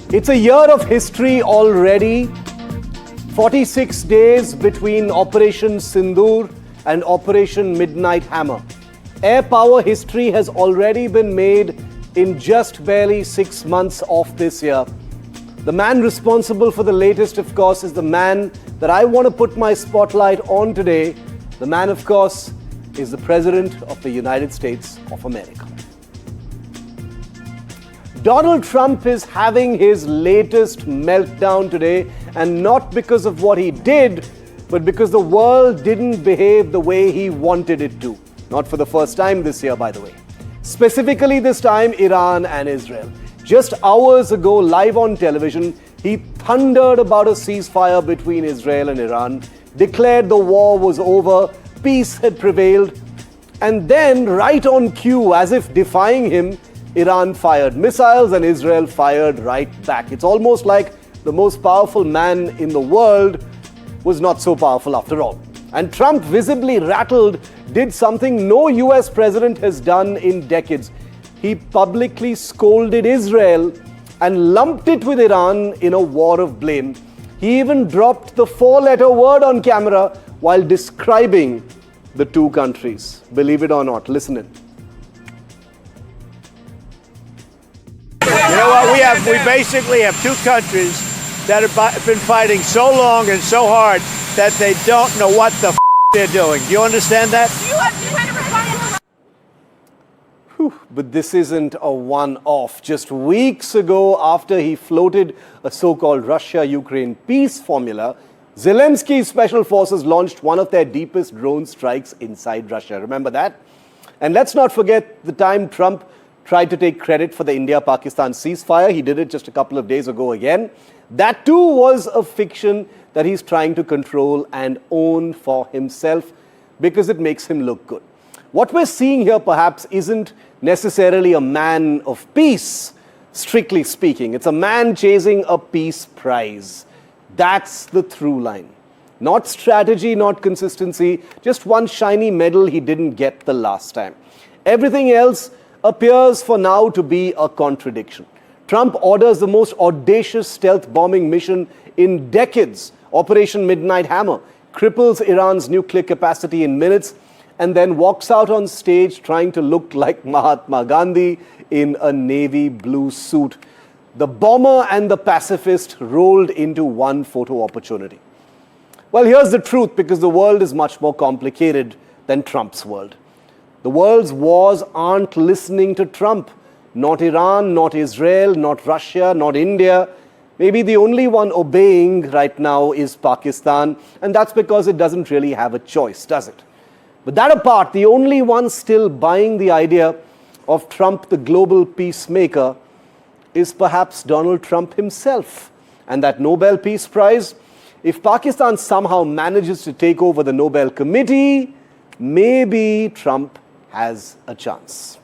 It's a year of history already. 46 days between Operation Sindoor and Operation Midnight Hammer. Air power history has already been made in just barely 6 months of this year. The man responsible for the latest, of course, is the man that I want to put my spotlight on today. The man, of course, is the President of the United States of America. Donald Trump is having his latest meltdown today, and not because of what he did, but because the world didn't behave the way he wanted it to. Not for the first time this year, by the way. Specifically this time, Iran and Israel. Just hours ago, live on television, he thundered about a ceasefire between Israel and Iran, declared the war was over, peace had prevailed, and then, right on cue, as if defying him, Iran fired missiles and Israel fired right back. It's almost like the most powerful man in the world was not so powerful after all. And Trump, visibly rattled, did something no US president has done in decades. He publicly scolded Israel and lumped it with Iran in a war of blame. He even dropped the 4-letter word on camera while describing the two countries. Believe it or not, listen in. You know what? We basically have two countries that have been fighting so long and so hard that they don't know what the they're doing. Do you understand that? But this isn't a one-off. Just weeks ago, after he floated a so-called Russia-Ukraine peace formula, Zelensky's special forces launched one of their deepest drone strikes inside Russia. Remember that? And let's not forget the time Trump tried to take credit for the India-Pakistan ceasefire. He did it just a couple of days ago again. That too was a fiction that he's trying to control and own for himself because it makes him look good. What we're seeing here perhaps isn't necessarily a man of peace, strictly speaking. It's a man chasing a peace prize. That's the through line. Not strategy, not consistency, just one shiny medal he didn't get the last time. Everything else appears for now to be a contradiction. Trump orders the most audacious stealth bombing mission in decades, Operation Midnight Hammer, cripples Iran's nuclear capacity in minutes, and then walks out on stage trying to look like Mahatma Gandhi in a navy blue suit. The bomber and the pacifist rolled into one photo opportunity. Well, here's the truth, because the world is much more complicated than Trump's world. The world's wars aren't listening to Trump. Not Iran, not Israel, not Russia, not India. Maybe the only one obeying right now is Pakistan, and that's because it doesn't really have a choice, does it? But that apart, the only one still buying the idea of Trump, the global peacemaker, is perhaps Donald Trump himself. And that Nobel Peace Prize, if Pakistan somehow manages to take over the Nobel Committee, maybe Trump has a chance.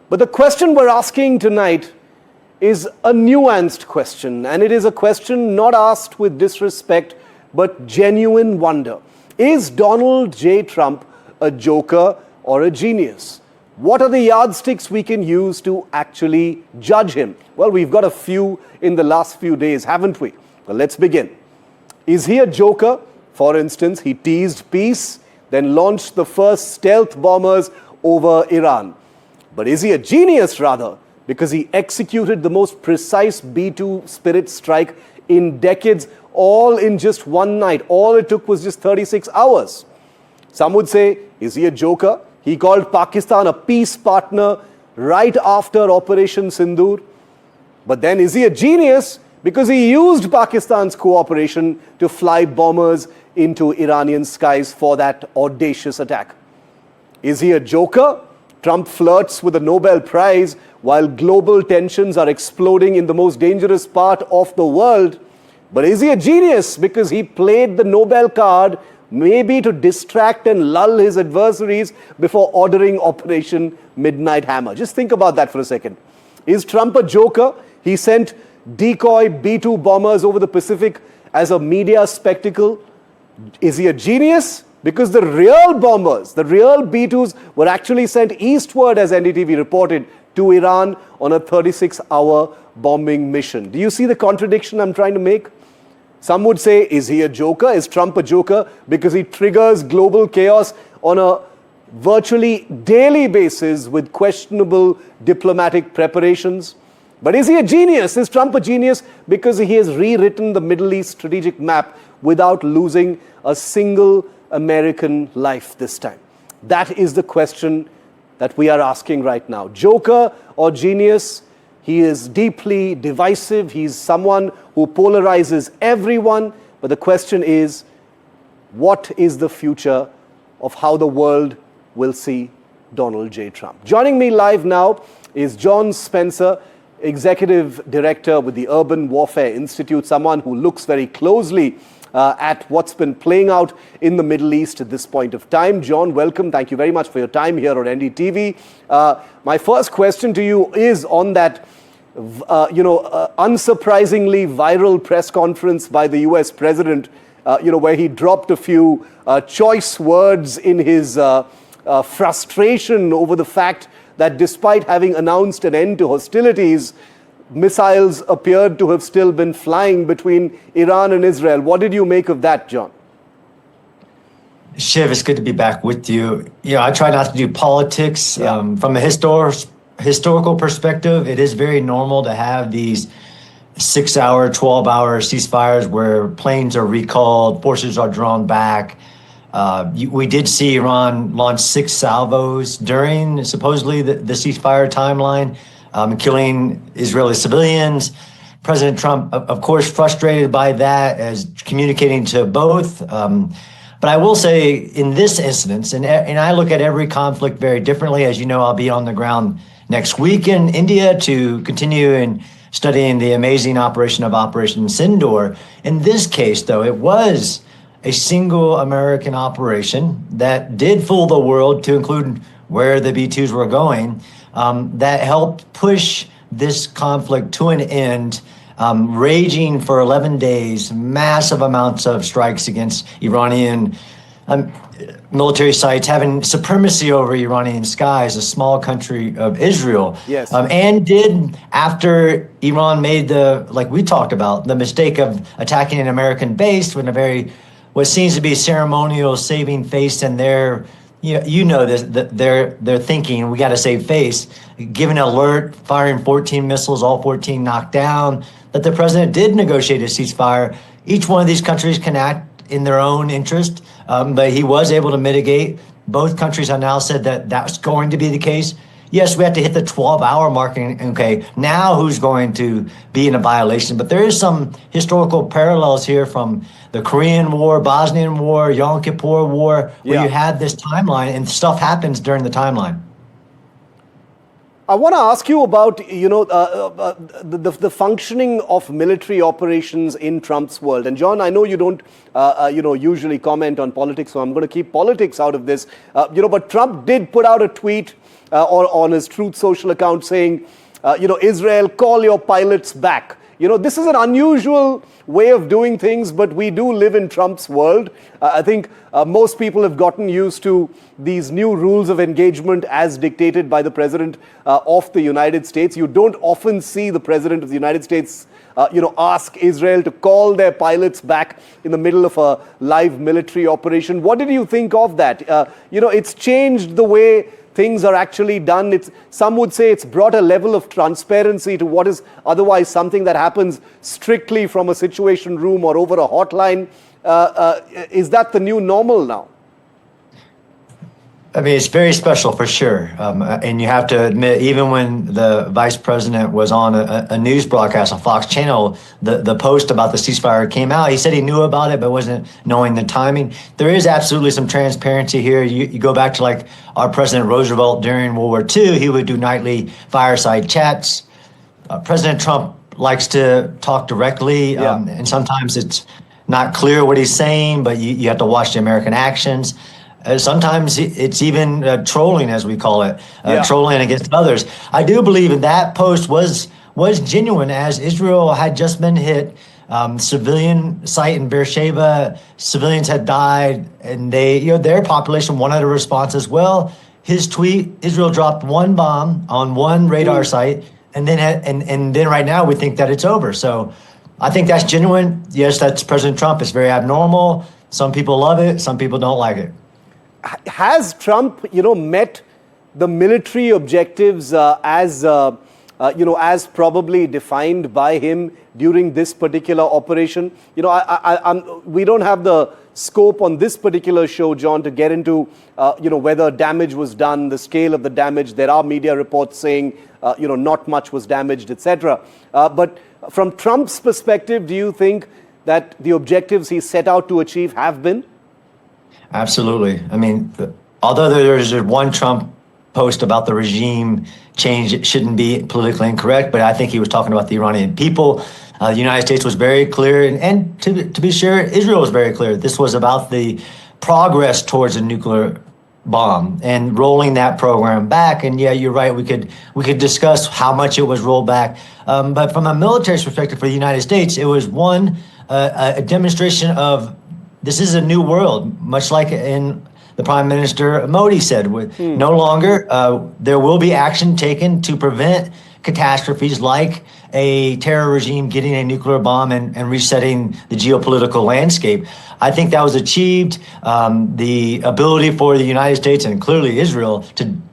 But the question we're asking tonight is a nuanced question, and it is a question not asked with disrespect, but genuine wonder. Is Donald J. Trump a joker or a genius? What are the yardsticks we can use to actually judge him? Well, we've got a few in the last few days, haven't we? Well, let's begin. Is he a joker? For instance, he teased peace, then launched the first stealth bombers over Iran. But is he a genius, rather? Because he executed the most precise B-2 Spirit strike in decades, all in just one night. All it took was just 36 hours. Some would say, is he a joker? He called Pakistan a peace partner right after Operation Sindoor. But then is he a genius? Because he used Pakistan's cooperation to fly bombers into Iranian skies for that audacious attack. Is he a joker? Trump flirts with the Nobel Prize while global tensions are exploding in the most dangerous part of the world. But is he a genius? Because he played the Nobel card maybe to distract and lull his adversaries before ordering Operation Midnight Hammer. Just think about that for a second. Is Trump a joker? He sent decoy B-2 bombers over the Pacific as a media spectacle. Is he a genius? Because the real bombers, the real B-2s were actually sent eastward, as NDTV reported, to Iran on a 36-hour bombing mission. Do you see the contradiction I'm trying to make? Some would say, is he a joker? Is Trump a joker because he triggers global chaos on a virtually daily basis with questionable diplomatic preparations? But is he a genius? Is Trump a genius because he has rewritten the Middle East strategic map without losing a single American life this time? That is the question that we are asking right now. Joker or genius? He is deeply divisive. He's someone who polarizes everyone. But the question is, what is the future of how the world will see Donald J. Trump? Joining me live now is John Spencer, Executive Director with the Urban Warfare Institute, someone who looks very closely at what's been playing out in the Middle East at this point of time. John, welcome. Thank you very much for your time here on NDTV. My first question to you is on that, unsurprisingly viral press conference by the US president, where he dropped a few choice words in his frustration over the fact that despite having announced an end to hostilities, missiles appeared to have still been flying between Iran and Israel. What did you make of that, John? Shiv, it's good to be back with you. I try not to do politics. From a historical perspective, it is very normal to have these 6-hour, 12-hour ceasefires where planes are recalled, forces are drawn back. We did see Iran launch 6 salvos during supposedly the ceasefire timeline, killing Israeli civilians. President Trump, of course, frustrated by that, as communicating to both. But I will say in this instance, and I look at every conflict very differently. As you know, I'll be on the ground next week in India to continue in studying the amazing Operation Sindoor. In this case, though, it was a single American operation that did fool the world, to include where the B-2s were going, that helped push this conflict to an end, raging for 11 days, massive amounts of strikes against Iranian military sites, having supremacy over Iranian skies, a small country of Israel. Yes. And did, after Iran made like we talked about, the mistake of attacking an American base with what seems to be ceremonial saving face in their, they're thinking, we got to save face, giving an alert, firing 14 missiles, all 14 knocked down, that the president did negotiate a ceasefire. Each one of these countries can act in their own interest, but he was able to mitigate. Both countries have now said that that's going to be the case. Yes, we have to hit the 12-hour mark, and okay, now who's going to be in a violation? But there is some historical parallels here from the Korean War, Bosnian War, Yom Kippur War, where you had this timeline and stuff happens during the timeline. I want to ask you about, the functioning of military operations in Trump's world. And John, I know you don't, usually comment on politics, so I'm going to keep politics out of this. But Trump did put out a tweet on his Truth Social account saying, Israel, call your pilots back. This is an unusual way of doing things, but we do live in Trump's world. I think most people have gotten used to these new rules of engagement as dictated by the President of the United States. You don't often see the President of the United States ask Israel to call their pilots back in the middle of a live military operation. What did you think of that? It's changed the way things are actually done. Some would say it's brought a level of transparency to what is otherwise something that happens strictly from a situation room or over a hotline. Is that the new normal now? I mean, it's very special for sure. And you have to admit, even when the vice president was on a news broadcast on Fox Channel, the post about the ceasefire came out. He said he knew about it, but wasn't knowing the timing. There is absolutely some transparency here. You go back to like our President Roosevelt during World War II, he would do nightly fireside chats. President Trump likes to talk directly, and sometimes it's not clear what he's saying, but you have to watch the American actions. Sometimes it's even trolling, as we call it, trolling against others. I do believe that post was genuine, as Israel had just been hit. Civilian site in Beersheba, civilians had died, and their population wanted a response as well. His tweet: Israel dropped one bomb on one radar site. and then right now we think that it's over. So I think that's genuine. Yes, that's President Trump. It's very abnormal. Some people love it. Some people don't like it. Has Trump, met the military objectives as probably defined by him during this particular operation? We don't have the scope on this particular show, John, to get into, whether damage was done, the scale of the damage. There are media reports saying, not much was damaged, etc. But from Trump's perspective, do you think that the objectives he set out to achieve have been? Absolutely. I mean, although there's one Trump post about the regime change, it shouldn't be politically incorrect, but I think he was talking about the Iranian people. The United States was very clear, and to be sure, Israel was very clear. This was about the progress towards a nuclear bomb and rolling that program back. And yeah, you're right. We could discuss how much it was rolled back. But from a military perspective for the United States, it was a demonstration of this is a new world, much like in the Prime Minister Modi said. No longer there will be action taken to prevent catastrophes like a terror regime getting a nuclear bomb and resetting the geopolitical landscape. I think that was achieved. The ability for the United States and clearly Israel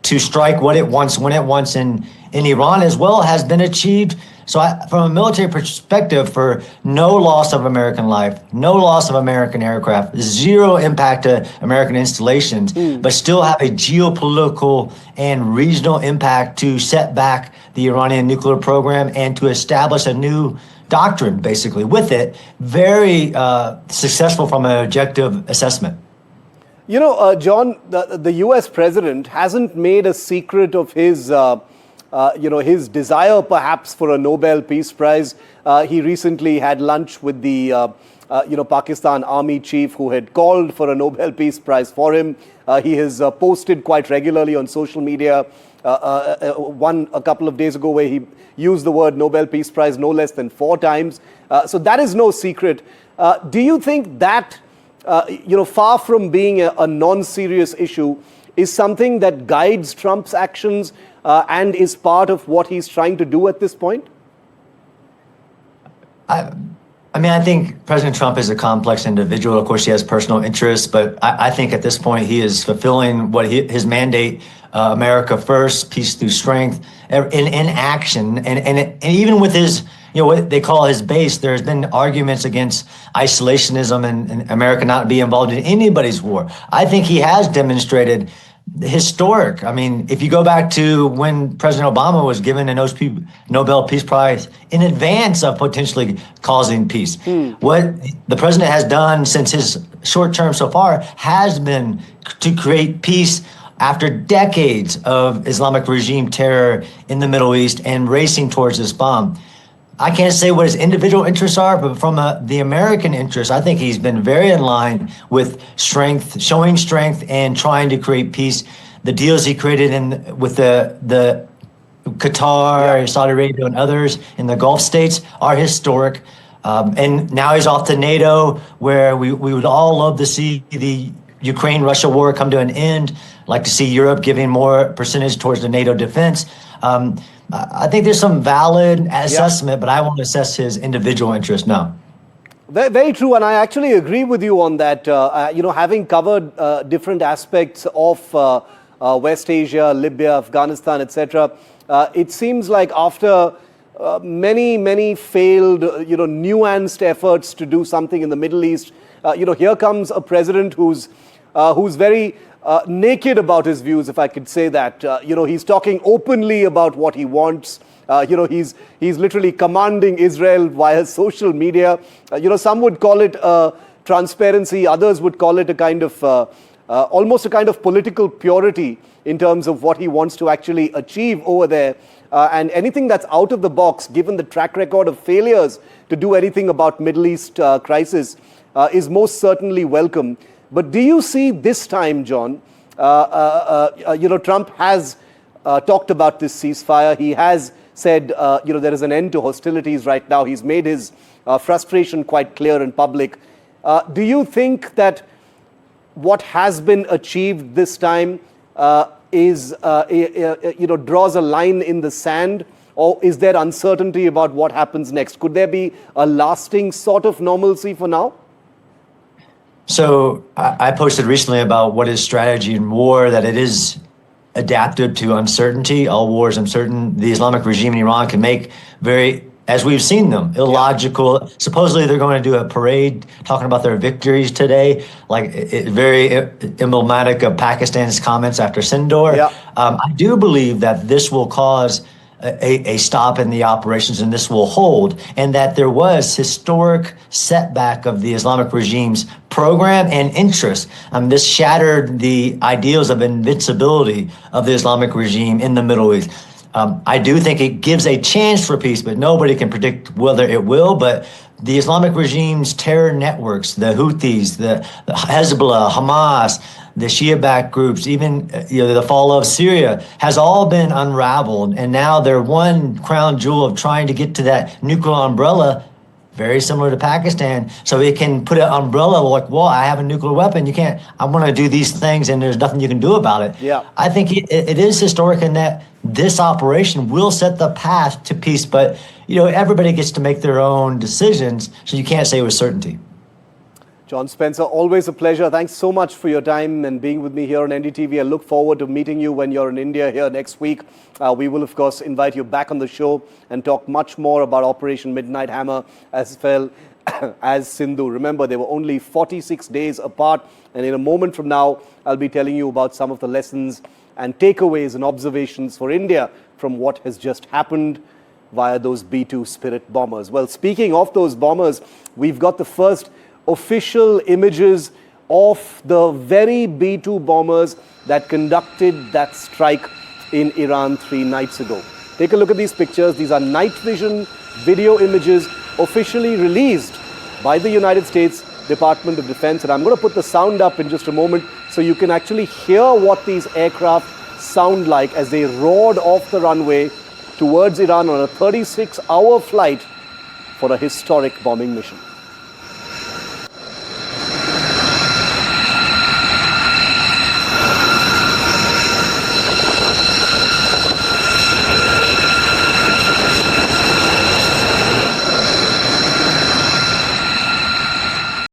to strike what it wants when it wants in Iran as well has been achieved. So from a military perspective, for no loss of American life, no loss of American aircraft, zero impact to American installations, but still have a geopolitical and regional impact to set back the Iranian nuclear program and to establish a new doctrine, basically, with it. Very successful from an objective assessment. John, the US president hasn't made a secret of his his desire perhaps for a Nobel Peace Prize. He recently had lunch with the Pakistan Army chief who had called for a Nobel Peace Prize for him. He has posted quite regularly on social media, a couple of days ago where he used the word Nobel Peace Prize no less than 4 times. So that is no secret. Do you think that, far from being a non-serious issue, is something that guides Trump's actions and is part of what he's trying to do at this point? I think President Trump is a complex individual. Of course, he has personal interests, but I think at this point he is fulfilling his mandate, America first, peace through strength, in action. And even with his, what they call his base, there's been arguments against isolationism and America not be involved in anybody's war. I think he has demonstrated historic. I mean, if you go back to when President Obama was given a Nobel Peace Prize in advance of potentially causing peace, what the president has done since his short term so far has been to create peace after decades of Islamic regime terror in the Middle East and racing towards this bomb. I can't say what his individual interests are, but from the American interest, I think he's been very in line with strength, showing strength and trying to create peace. The deals he created with the Qatar, Saudi Arabia, and others in the Gulf states are historic. And now he's off to NATO, where we would all love to see the Ukraine-Russia war come to an end. Like to see Europe giving more percentage towards the NATO defense. I think there's some valid assessment, but I won't assess his individual interest now. Very, very true, and I actually agree with you on that. Having covered different aspects of West Asia, Libya, Afghanistan, etc., it seems like after many failed, nuanced efforts to do something in the Middle East, here comes a president who's very naked about his views, if I could say that. He's talking openly about what he wants. He's literally commanding Israel via social media. Some would call it transparency. Others would call it a kind of almost a kind of political purity in terms of what he wants to actually achieve over there. And anything that's out of the box, given the track record of failures to do anything about Middle East crisis, is most certainly welcome. But do you see this time, John, Trump has talked about this ceasefire. He has said, there is an end to hostilities right now. He's made his frustration quite clear in public. Do you think that what has been achieved this time draws a line in the sand? or is there uncertainty about what happens next? Could there be a lasting sort of normalcy for now? So I posted recently about what is strategy in war, that it is adapted to uncertainty. All war is uncertain. The Islamic regime in Iran can make very, as we've seen them, illogical. Supposedly they're going to do a parade talking about their victories today, like very emblematic of Pakistan's comments after Sindor. Yeah. I do believe that this will cause a stop in the operations, and this will hold, and that there was historic setback of the Islamic regime's program and interest. This shattered the ideals of invincibility of the Islamic regime in the Middle East. I do think it gives a chance for peace, but nobody can predict whether it will. But the Islamic regime's terror networks, the Houthis, the Hezbollah, Hamas, the Shia-backed groups, even the fall of Syria, has all been unraveled. And now their one crown jewel of trying to get to that nuclear umbrella, very similar to Pakistan, so it can put an umbrella like, well, I have a nuclear weapon, you can't, I want to do these things and there's nothing you can do about it. Yeah. I think it is historic in that this operation will set the path to peace, but everybody gets to make their own decisions, so you can't say with certainty. John Spencer, always a pleasure. Thanks so much for your time and being with me here on NDTV. I look forward to meeting you when you're in India here next week. We will, of course, invite you back on the show and talk much more about Operation Midnight Hammer as well as Sindhu. Remember, they were only 46 days apart. And in a moment from now, I'll be telling you about some of the lessons and takeaways and observations for India from what has just happened via those B-2 Spirit bombers. Well, speaking of those bombers, we've got the first official images of the very B-2 bombers that conducted that strike in Iran 3 nights ago. Take a look at these pictures. These are night vision video images officially released by the United States Department of Defense. And I'm going to put the sound up in just a moment so you can actually hear what these aircraft sound like as they roared off the runway towards Iran on a 36-hour flight for a historic bombing mission.